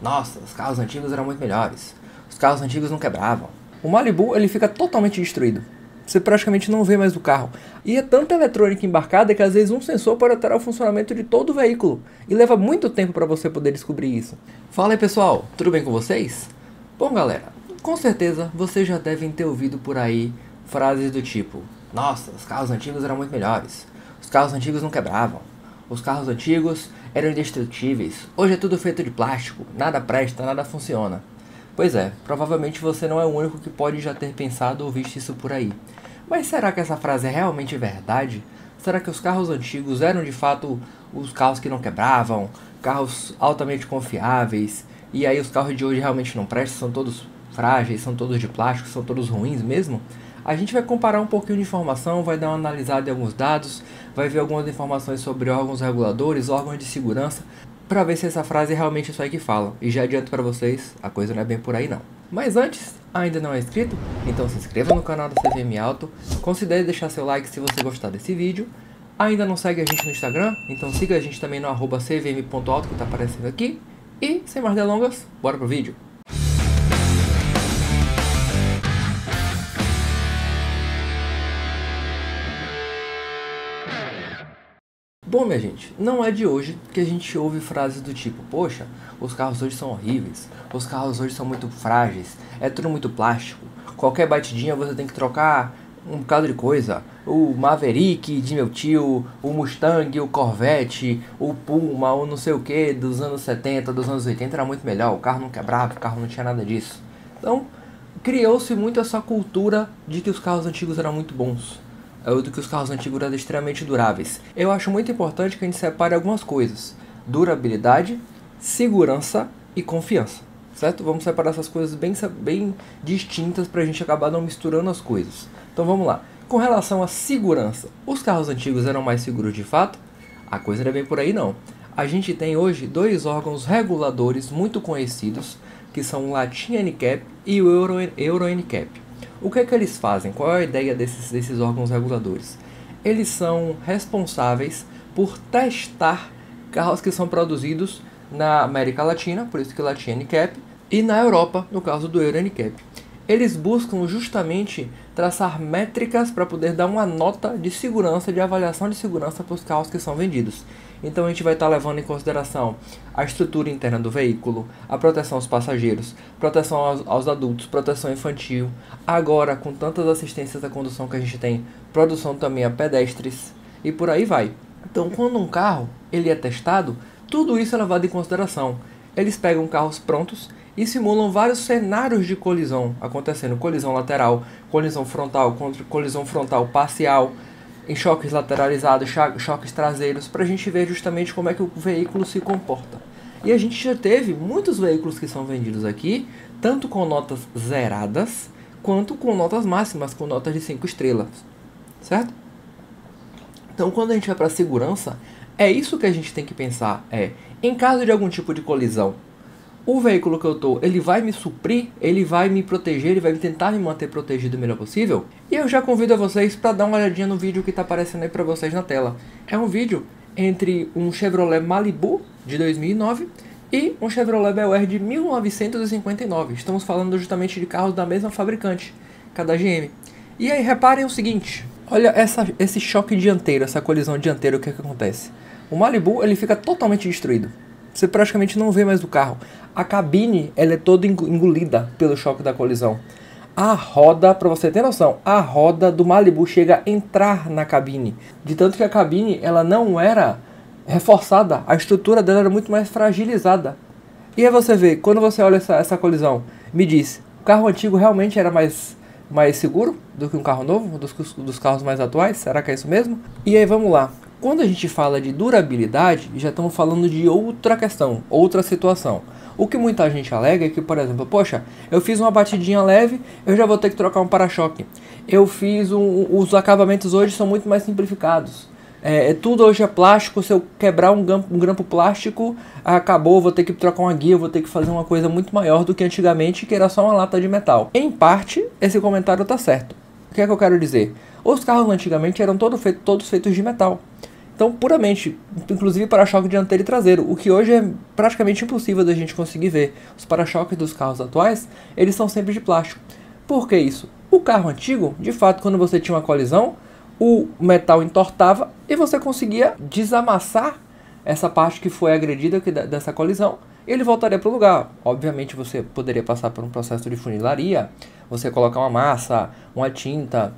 nossa, os carros antigos eram muito melhores, os carros antigos não quebravam. O Malibu ele fica totalmente destruído. Você praticamente não vê mais o carro. E é tanta eletrônica embarcada que às vezes um sensor pode alterar o funcionamento de todo o veículo. E leva muito tempo para você poder descobrir isso. Fala aí pessoal, tudo bem com vocês? Bom galera, com certeza vocês já devem ter ouvido por aí frases do tipo: nossa, os carros antigos eram muito melhores, os carros antigos não quebravam, os carros antigos eram indestrutíveis, hoje é tudo feito de plástico, nada presta, nada funciona. Pois é, provavelmente você não é o único que pode já ter pensado ou visto isso por aí. Mas será que essa frase é realmente verdade? Será que os carros antigos eram de fato os carros que não quebravam, carros altamente confiáveis, e aí os carros de hoje realmente não prestam, são todos frágeis, são todos de plástico, são todos ruins mesmo? A gente vai comparar um pouquinho de informação, vai dar uma analisada em alguns dados, vai ver algumas informações sobre órgãos reguladores, órgãos de segurança, para ver se essa frase é realmente isso aí que fala. E já adianto para vocês, a coisa não é bem por aí não. Mas antes, ainda não é inscrito? Então se inscreva no canal da CVM Auto, considere deixar seu like se você gostar desse vídeo. Ainda não segue a gente no Instagram? Então siga a gente também no @cvm.auto que está aparecendo aqui. E sem mais delongas, bora pro vídeo. Bom, minha gente, não é de hoje que a gente ouve frases do tipo: poxa, os carros hoje são horríveis, os carros hoje são muito frágeis, é tudo muito plástico, qualquer batidinha você tem que trocar um bocado de coisa. O Maverick de meu tio, o Mustang, o Corvette, o Puma, o não sei o que dos anos 70, dos anos 80 era muito melhor, o carro não quebrava, o carro não tinha nada disso. Então, criou-se muito essa cultura de que os carros antigos eram muito bons. Do que os carros antigos eram extremamente duráveis. Eu acho muito importante que a gente separe algumas coisas: durabilidade, segurança e confiança, certo? Vamos separar essas coisas bem distintas para a gente acabar não misturando as coisas. Então vamos lá. Com relação à segurança, os carros antigos eram mais seguros de fato? A coisa não é bem por aí não. A gente tem hoje dois órgãos reguladores muito conhecidos, que são o Latin NCAP e o Euro NCAP. O que é que eles fazem? Qual é a ideia desses órgãos reguladores? Eles são responsáveis por testar carros que são produzidos na América Latina, por isso que Latin NCAP, e na Europa, no caso do Euro NCAP. Eles buscam justamente traçar métricas para poder dar uma nota de segurança, de avaliação de segurança para os carros que são vendidos. Então a gente vai estar levando em consideração a estrutura interna do veículo, a proteção aos passageiros, proteção aos adultos, proteção infantil. Agora, com tantas assistências à condução que a gente tem, produção também a pedestres e por aí vai. Então, quando um carro ele é testado, tudo isso é levado em consideração. Eles pegam carros prontos e simulam vários cenários de colisão acontecendo: colisão lateral, colisão frontal parcial, em choques lateralizados, choques traseiros, para a gente ver justamente como é que o veículo se comporta. E a gente já teve muitos veículos que são vendidos aqui, tanto com notas zeradas, quanto com notas máximas, com notas de 5 estrelas, certo? Então, quando a gente vai para a segurança, é isso que a gente tem que pensar: em caso de algum tipo de colisão, o veículo que eu tô, ele vai me suprir, ele vai me proteger, ele vai tentar me manter protegido o melhor possível? E eu já convido a vocês para dar uma olhadinha no vídeo que está aparecendo aí para vocês na tela. É um vídeo entre um Chevrolet Malibu de 2009 e um Chevrolet Bel Air de 1959. Estamos falando justamente de carros da mesma fabricante, cada GM. E aí reparem o seguinte: olha esse choque dianteiro, essa colisão dianteira, o que acontece? O Malibu ele fica totalmente destruído. Você praticamente não vê mais o carro. A cabine ela é toda engolida pelo choque da colisão. A roda, para você ter noção, a roda do Malibu chega a entrar na cabine. De tanto que a cabine ela não era reforçada, a estrutura dela era muito mais fragilizada. E aí você vê, quando você olha essa colisão, me diz, o carro antigo realmente era mais seguro do que um carro novo, dos carros mais atuais? Será que é isso mesmo? E aí vamos lá. Quando a gente fala de durabilidade, já estamos falando de outra questão, outra situação. O que muita gente alega é que, por exemplo, poxa, eu fiz uma batidinha leve, eu já vou ter que trocar um para-choque. Os acabamentos hoje são muito mais simplificados. Tudo hoje é plástico, se eu quebrar um grampo plástico, acabou, vou ter que trocar uma guia, vou ter que fazer uma coisa muito maior do que antigamente, que era só uma lata de metal. Em parte, esse comentário está certo. O que é que eu quero dizer? Os carros antigamente eram todos feitos de metal. Então, puramente, inclusive para-choque dianteiro e traseiro, o que hoje é praticamente impossível da gente conseguir ver. Os para-choques dos carros atuais, eles são sempre de plástico. Por que isso? O carro antigo, de fato, quando você tinha uma colisão, o metal entortava e você conseguia desamassar essa parte que foi agredida dessa colisão, e ele voltaria para o lugar. Obviamente você poderia passar por um processo de funilaria, você colocar uma massa, uma tinta,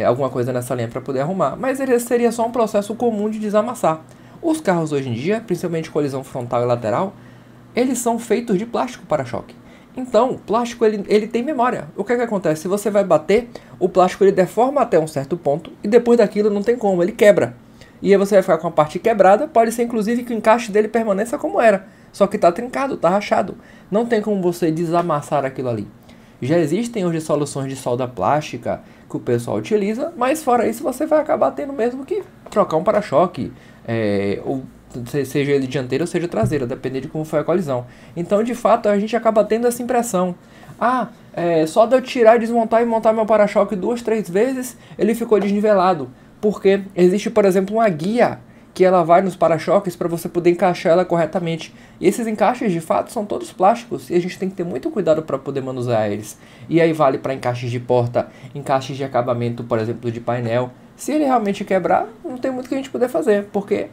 alguma coisa nessa linha para poder arrumar, mas ele seria só um processo comum de desamassar. Os carros hoje em dia, principalmente colisão frontal e lateral, eles são feitos de plástico para-choque. Então, o plástico ele tem memória. O que acontece? Se você vai bater, o plástico ele deforma até um certo ponto e depois daquilo não tem como, ele quebra. E aí você vai ficar com a parte quebrada, pode ser inclusive que o encaixe dele permaneça como era, só que está trincado, está rachado. Não tem como você desamassar aquilo ali. Já existem hoje soluções de solda plástica que o pessoal utiliza, mas fora isso você vai acabar tendo mesmo que trocar um para-choque, ou seja ele dianteiro ou seja traseiro, dependendo de como foi a colisão. Então, de fato, a gente acaba tendo essa impressão. Só de eu tirar, desmontar e montar meu para-choque 2, 3 vezes, ele ficou desnivelado. Porque existe, por exemplo, uma guia que ela vai nos para-choques para você poder encaixar ela corretamente. E esses encaixes, de fato, são todos plásticos e a gente tem que ter muito cuidado para poder manusear eles. E aí vale para encaixes de porta, encaixes de acabamento, por exemplo, de painel. Se ele realmente quebrar, não tem muito que a gente poder fazer, porque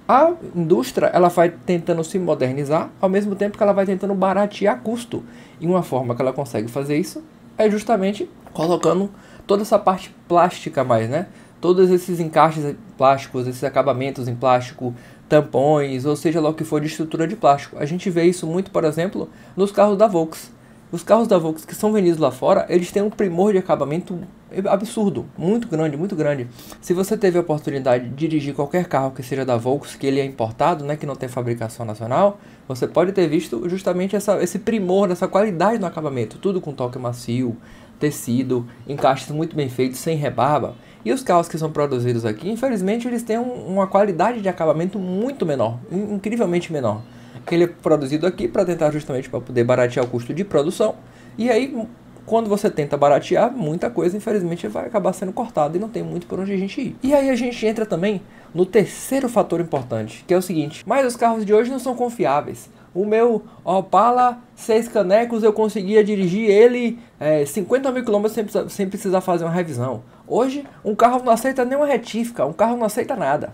a indústria ela vai tentando se modernizar, ao mesmo tempo que ela vai tentando baratear custo. E uma forma que ela consegue fazer isso é justamente colocando toda essa parte plástica mais, né? Todos esses encaixes plásticos, esses acabamentos em plástico, tampões, ou seja lá o que for de estrutura de plástico. A gente vê isso muito, por exemplo, nos carros da Volks. Os carros da Volks que são vendidos lá fora, eles têm um primor de acabamento absurdo, muito grande, muito grande. Se você teve a oportunidade de dirigir qualquer carro que seja da Volks, que ele é importado, né, que não tem fabricação nacional, você pode ter visto justamente esse primor, essa qualidade no acabamento, tudo com toque macio, tecido, encaixes muito bem feitos, sem rebarba. E os carros que são produzidos aqui, infelizmente, eles têm uma qualidade de acabamento muito menor, incrivelmente menor. Ele é produzido aqui para tentar justamente para poder baratear o custo de produção. E aí, quando você tenta baratear, muita coisa, infelizmente, vai acabar sendo cortada e não tem muito por onde a gente ir. E aí a gente entra também no terceiro fator importante, que é o seguinte: mas os carros de hoje não são confiáveis. O meu Opala 6 canecos eu conseguia dirigir ele 50 mil km sem precisar fazer uma revisão. Hoje um carro não aceita nem uma retífica, um carro não aceita nada.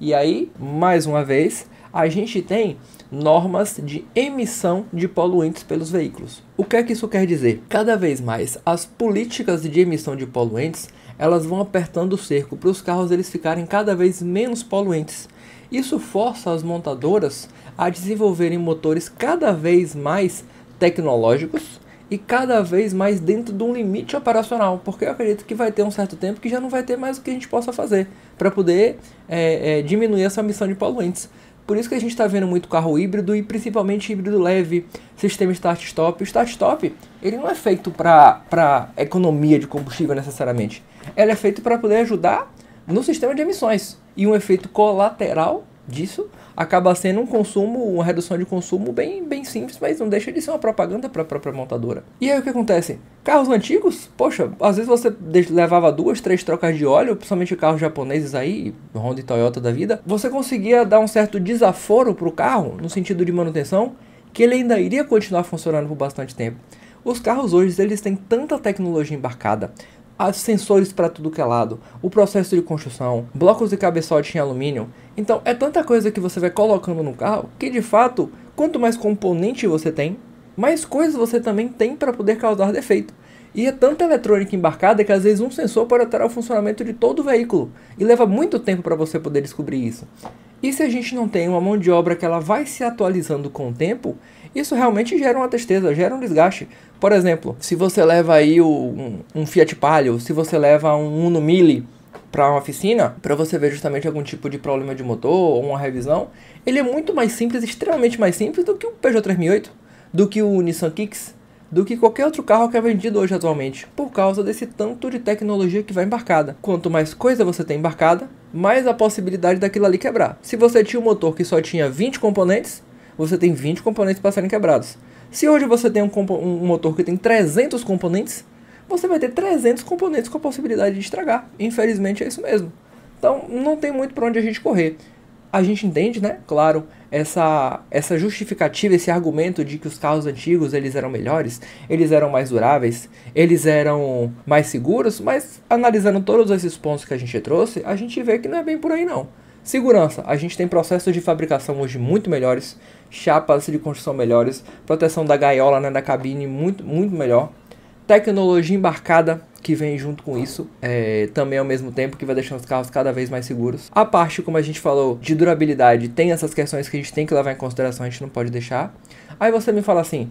E aí, mais uma vez, a gente tem normas de emissão de poluentes pelos veículos. O que é que isso quer dizer? Cada vez mais as políticas de emissão de poluentes elas vão apertando o cerco para os carros eles ficarem cada vez menos poluentes. Isso força as montadoras a desenvolverem motores cada vez mais tecnológicos e cada vez mais dentro de um limite operacional, porque eu acredito que vai ter um certo tempo que já não vai ter mais o que a gente possa fazer para poder diminuir essa emissão de poluentes. Por isso que a gente está vendo muito carro híbrido e principalmente híbrido leve, sistema start-stop. O start-stop ele não é feito para economia de combustível necessariamente, ele é feito para poder ajudar no sistema de emissões. E um efeito colateral disso acaba sendo um consumo, uma redução de consumo bem simples, mas não deixa de ser uma propaganda para a própria montadora. E aí o que acontece? Carros antigos, poxa, às vezes você levava 2, 3 trocas de óleo, principalmente carros japoneses aí, Honda e Toyota da vida, você conseguia dar um certo desaforo para o carro, no sentido de manutenção, que ele ainda iria continuar funcionando por bastante tempo. Os carros hoje, eles têm tanta tecnologia embarcada, sensores para tudo que é lado, o processo de construção, blocos de cabeçote em alumínio. Então é tanta coisa que você vai colocando no carro que de fato, quanto mais componente você tem, mais coisas você também tem para poder causar defeito. E é tanta eletrônica embarcada que às vezes um sensor pode alterar o funcionamento de todo o veículo e leva muito tempo para você poder descobrir isso. E se a gente não tem uma mão de obra que ela vai se atualizando com o tempo, isso realmente gera uma tristeza, gera um desgaste. Por exemplo, se você leva aí um Fiat Palio, se você leva um Uno Mille para uma oficina, para você ver justamente algum tipo de problema de motor ou uma revisão, ele é muito mais simples, extremamente mais simples do que o Peugeot 3008, do que o Nissan Kicks, do que qualquer outro carro que é vendido hoje atualmente, por causa desse tanto de tecnologia que vai embarcada. Quanto mais coisa você tem embarcada, mais a possibilidade daquilo ali quebrar. Se você tinha um motor que só tinha 20 componentes, você tem 20 componentes para serem quebrados. Se hoje você tem um motor que tem 300 componentes, você vai ter 300 componentes com a possibilidade de estragar. Infelizmente é isso mesmo. Então não tem muito para onde a gente correr. A gente entende, né, claro, essa justificativa, esse argumento de que os carros antigos eles eram melhores, eles eram mais duráveis, eles eram mais seguros, mas analisando todos esses pontos que a gente trouxe, a gente vê que não é bem por aí não. Segurança, a gente tem processos de fabricação hoje muito melhores, chapas de construção melhores, proteção da gaiola, né, da cabine muito melhor, tecnologia embarcada que vem junto com isso, também ao mesmo tempo que vai deixando os carros cada vez mais seguros. A parte, como a gente falou, de durabilidade, tem essas questões que a gente tem que levar em consideração, a gente não pode deixar. Aí você me fala assim,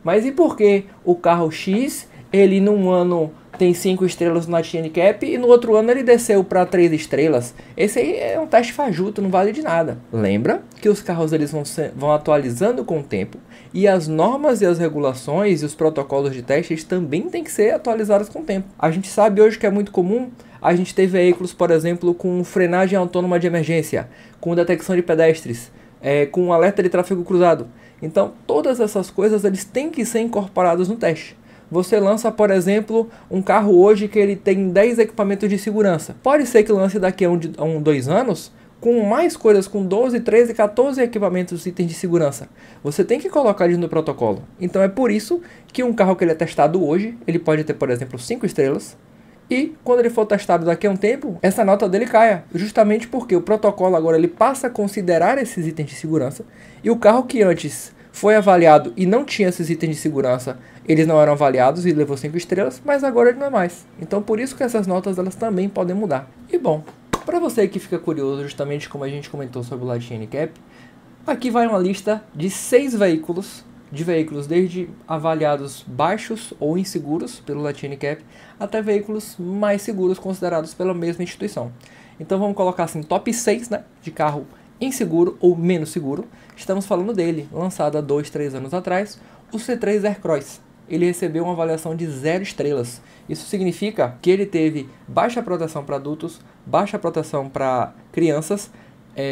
mas e por que o carro X, ele num ano tem 5 estrelas no Latin NCAP e no outro ano ele desceu para 3 estrelas? Esse aí é um teste fajuto, não vale de nada. Lembra que os carros eles vão atualizando com o tempo e as normas e as regulações e os protocolos de testes também têm que ser atualizados com o tempo. A gente sabe hoje que é muito comum a gente ter veículos, por exemplo, com frenagem autônoma de emergência, com detecção de pedestres, com alerta de tráfego cruzado. Então, todas essas coisas eles têm que ser incorporados no teste. Você lança, por exemplo, um carro hoje que ele tem 10 equipamentos de segurança. Pode ser que lance daqui a 2 anos com mais coisas, com 12, 13, 14 equipamentos e itens de segurança. Você tem que colocar eles no protocolo. Então é por isso que um carro que ele é testado hoje, ele pode ter, por exemplo, 5 estrelas. E quando ele for testado daqui a um tempo, essa nota dele caia. Justamente porque o protocolo agora ele passa a considerar esses itens de segurança. E o carro que antes foi avaliado e não tinha esses itens de segurança, eles não eram avaliados e levou 5 estrelas, mas agora ele não é mais. Então por isso que essas notas elas também podem mudar. E bom, para você que fica curioso, justamente como a gente comentou sobre o Latin NCAP, aqui vai uma lista de 6 veículos, desde avaliados baixos ou inseguros pelo Latin NCAP, até veículos mais seguros considerados pela mesma instituição. Então vamos colocar assim, top 6, né, de carro inseguro ou menos seguro. Estamos falando dele, lançado há 2, 3 anos atrás, o C3 Aircross. Ele recebeu uma avaliação de 0 estrelas. Isso significa que ele teve baixa proteção para adultos, baixa proteção para crianças,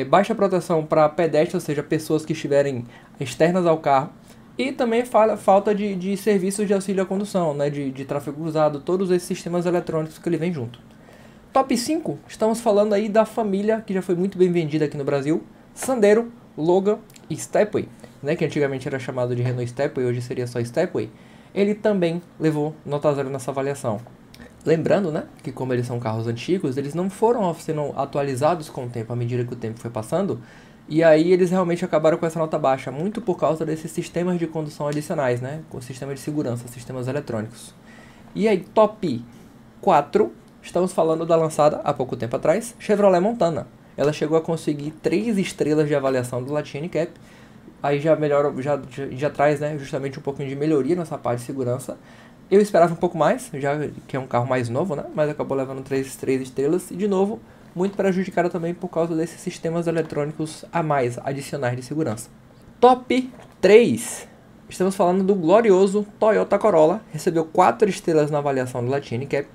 baixa proteção para pedestres, ou seja, pessoas que estiverem externas ao carro, e também falta de serviços de auxílio à condução, né, de tráfego cruzado, todos esses sistemas eletrônicos que ele vem junto. Top 5, estamos falando aí da família que já foi muito bem vendida aqui no Brasil, Sandero, Logan e Stepway, né, que antigamente era chamado de Renault Stepway, hoje seria só Stepway. Ele também levou nota 0 nessa avaliação. Lembrando, né, que como eles são carros antigos, eles não foram sendo atualizados com o tempo, à medida que o tempo foi passando, e aí eles realmente acabaram com essa nota baixa, muito por causa desses sistemas de condução adicionais, né, com sistema de segurança, sistemas eletrônicos. E aí, top 4, estamos falando da lançada há pouco tempo atrás, Chevrolet Montana. Ela chegou a conseguir 3 estrelas de avaliação do Latin NCAP, aí já melhora, já traz, né, justamente um pouquinho de melhoria nessa parte de segurança. Eu esperava um pouco mais, já que é um carro mais novo, né, mas acabou levando 3 estrelas, e de novo, muito prejudicada também por causa desses sistemas eletrônicos a mais, adicionais de segurança. Top 3, estamos falando do glorioso Toyota Corolla, recebeu 4 estrelas na avaliação do Latin NCAP,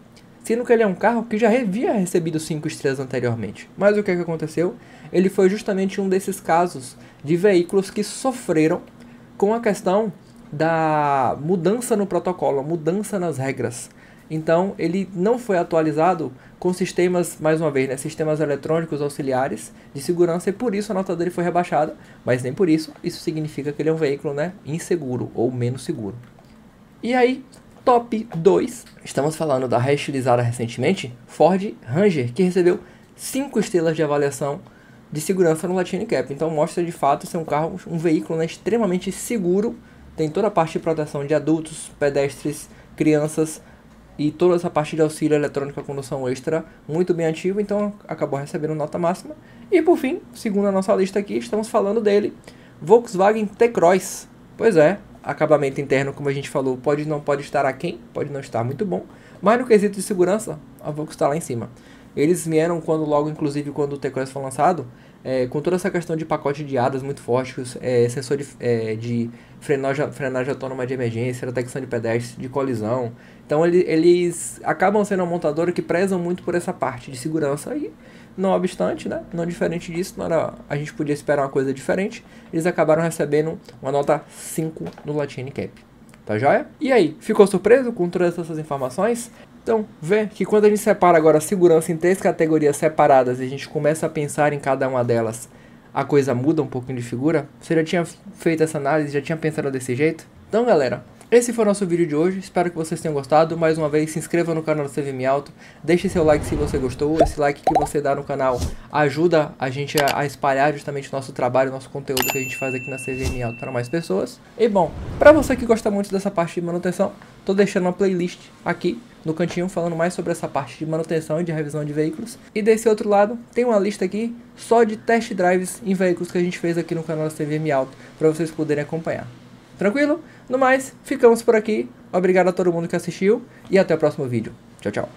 sendo que ele é um carro que já havia recebido 5 estrelas anteriormente. Mas o que aconteceu? Ele foi justamente um desses casos de veículos que sofreram com a questão da mudança no protocolo, mudança nas regras. Então ele não foi atualizado com sistemas, mais uma vez, né, sistemas eletrônicos auxiliares de segurança, e por isso a nota dele foi rebaixada, mas nem por isso significa que ele é um veículo, né, inseguro ou menos seguro. E aí, top 2, estamos falando da reestilizada recentemente, Ford Ranger, que recebeu 5 estrelas de avaliação de segurança no Latin NCAP. Então mostra de fato ser um carro, um veículo, né, extremamente seguro, tem toda a parte de proteção de adultos, pedestres, crianças e toda essa parte de auxílio eletrônico à condução extra, muito bem ativo, então acabou recebendo nota máxima. E por fim, segundo a nossa lista aqui, estamos falando dele, Volkswagen T-Cross. Pois é, acabamento interno, como a gente falou, não pode estar aquém, pode não estar muito bom, mas no quesito de segurança, a Volkswagen está lá em cima. Eles vieram inclusive quando o T-Cross foi lançado, com toda essa questão de pacote de hadas muito fortes, sensor de frenagem autônoma de emergência, detecção de pedestres, de colisão. Então eles acabam sendo uma montadora que prezam muito por essa parte de segurança, e não obstante, né, não diferente disso, a gente podia esperar uma coisa diferente, eles acabaram recebendo uma nota 5 no Latin NCAP. Tá joia? E aí, ficou surpreso com todas essas informações? Então, vê que quando a gente separa agora a segurança em 3 categorias separadas e a gente começa a pensar em cada uma delas, a coisa muda um pouquinho de figura? Você já tinha feito essa análise, já tinha pensado desse jeito? Então, galera, esse foi o nosso vídeo de hoje, espero que vocês tenham gostado. Mais uma vez, se inscreva no canal do CVM Alto, deixe seu like se você gostou. Esse like que você dá no canal ajuda a gente a espalhar justamente o nosso trabalho, o nosso conteúdo que a gente faz aqui na CVM Alto para mais pessoas. E bom, para você que gosta muito dessa parte de manutenção, tô deixando uma playlist aqui no cantinho falando mais sobre essa parte de manutenção e de revisão de veículos. E desse outro lado, tem uma lista aqui só de test drives em veículos que a gente fez aqui no canal da CVM Alto, para vocês poderem acompanhar. Tranquilo? No mais, ficamos por aqui. Obrigado a todo mundo que assistiu e até o próximo vídeo. Tchau, tchau.